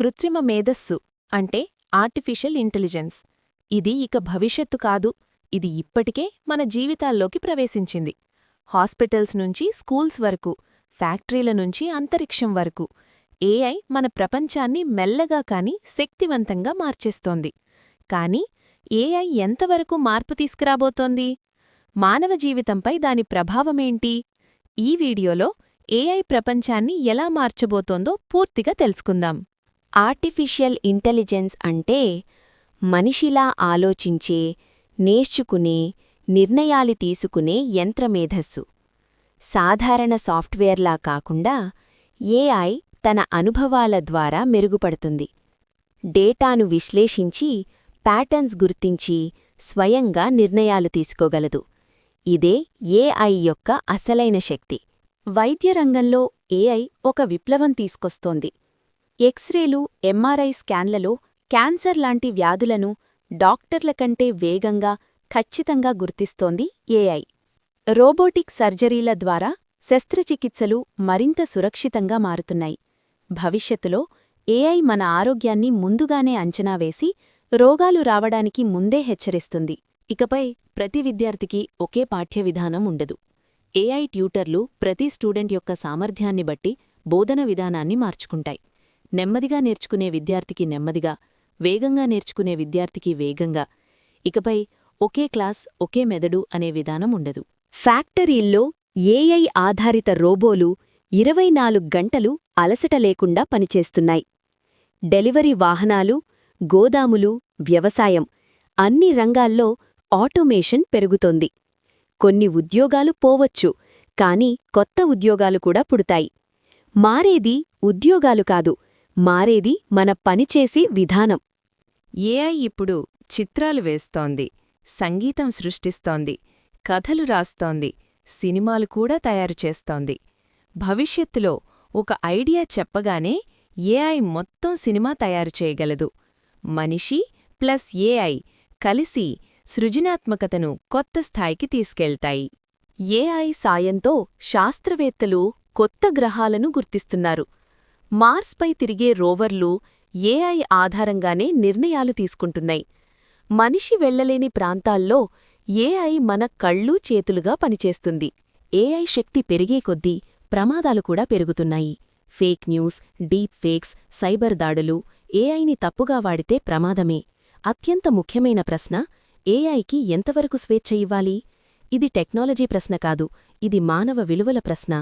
కృత్రిమ మేధస్సు అంటే ఆర్టిఫిషియల్ ఇంటెలిజెన్స్. ఇది ఇక భవిష్యత్తు కాదు, ఇది ఇప్పటికే మన జీవితాల్లోకి ప్రవేశించింది. హాస్పిటల్స్ నుంచి స్కూల్స్ వరకు, ఫ్యాక్టరీల నుంచి అంతరిక్షం వరకు ఏఐ మన ప్రపంచాన్ని మెల్లగా కాని శక్తివంతంగా మార్చేస్తోంది. కాని ఏఐ ఎంతవరకు మార్పు తీసుకురాబోతోంది? మానవ జీవితంపై దాని ప్రభావమేంటి? ఈ వీడియోలో ఏఐ ప్రపంచాన్ని ఎలా మార్చబోతోందో పూర్తిగా తెలుసుకుందాం. ఆర్టిఫిషియల్ ఇంటెలిజెన్స్ అంటే మనిషిలా ఆలోచించే, నేర్చుకునే, నిర్ణయాలు తీసుకునే యంత్రమేధస్సు. సాధారణ సాఫ్ట్వేర్లా కాకుండా ఏఐ తన అనుభవాల ద్వారా మెరుగుపడుతుంది. డేటాను విశ్లేషించి, ప్యాటర్న్స్ గుర్తించి స్వయంగా నిర్ణయాలు తీసుకోగలదు. ఇదే ఏఐ యొక్క అసలైన శక్తి. వైద్యరంగంలో ఏఐ ఒక విప్లవం తీసుకొస్తోంది. ఎక్స్రేలు, ఎంఆర్ఐ స్కాన్లలో క్యాన్సర్ లాంటి వ్యాధులను డాక్టర్ల కంటే వేగంగా, ఖచ్చితంగా గుర్తిస్తోంది ఏఐ. రోబోటిక్ సర్జరీల ద్వారా శస్త్రచికిత్సలు మరింత సురక్షితంగా మారుతున్నాయి. భవిష్యత్తులో ఏఐ మన ఆరోగ్యాన్ని ముందుగానే అంచనా వేసి రోగాలు రావడానికి ముందే హెచ్చరిస్తుంది. ఇకపై ప్రతి విద్యార్థికి ఒకే పాఠ్యవిధానం ఉండదు. ఏఐ ట్యూటర్లు ప్రతి స్టూడెంట్ యొక్క సామర్థ్యాన్ని బట్టి బోధన విధానాన్ని మార్చుకుంటాయి. నెమ్మదిగా నేర్చుకునే విద్యార్థికి నెమ్మదిగా, వేగంగా నేర్చుకునే విద్యార్థికి వేగంగా. ఇకపై ఒకే క్లాస్, ఒకే మెదడు అనే విధానం ఉండదు. ఫ్యాక్టరీల్లో ఏఐ ఆధారిత రోబోలు 24 గంటలు అలసట లేకుండా పనిచేస్తున్నాయి. డెలివరీ వాహనాలు, గోదాములు, వ్యవసాయం అన్ని రంగాల్లో ఆటోమేషన్ పెరుగుతోంది. కొన్ని ఉద్యోగాలు పోవచ్చు, కాని కొత్త ఉద్యోగాలు కూడా పుడతాయి. మారేది ఉద్యోగాలు కాదు, మారేది మన పనిచేసే విధానం. ఏఐ ఇప్పుడు చిత్రాలు వేస్తోంది, సంగీతం సృష్టిస్తోంది, కథలు రాస్తోంది, సినిమాలు కూడా తయారు చేస్తోంది. భవిష్యత్తులో ఒక ఐడియా చెప్పగానే ఏఐ మొత్తం సినిమా తయారు చేయగలదు. మనిషి ప్లస్ ఏఐ కలిసి సృజనాత్మకతను కొత్త స్థాయికి తీసుకెళ్తాయి. ఏఐ సాయంతో శాస్త్రవేత్తలు కొత్త గ్రహాలను గుర్తిస్తున్నారు. మార్స్పై తిరిగే రోవర్లు ఏఐ ఆధారంగానే నిర్ణయాలు తీసుకుంటున్నాయి. మనిషి వెళ్లలేని ప్రాంతాల్లో ఏఐ మన కళ్ళు, చేతులుగా పనిచేస్తుంది. ఏఐ శక్తి పెరిగే కొద్దీ ప్రమాదాలు కూడా పెరుగుతున్నాయి. Fake news, deep fakes, cyber దాడులు ఏఐని తప్పుగా వాడితే ప్రమాదమే. అత్యంత ముఖ్యమైన ప్రశ్న, ఏఐకి ఎంతవరకు స్వేచ్ఛ ఇవ్వాలి? ఇది టెక్నాలజీ ప్రశ్న కాదు, ఇది మానవ విలువల ప్రశ్న.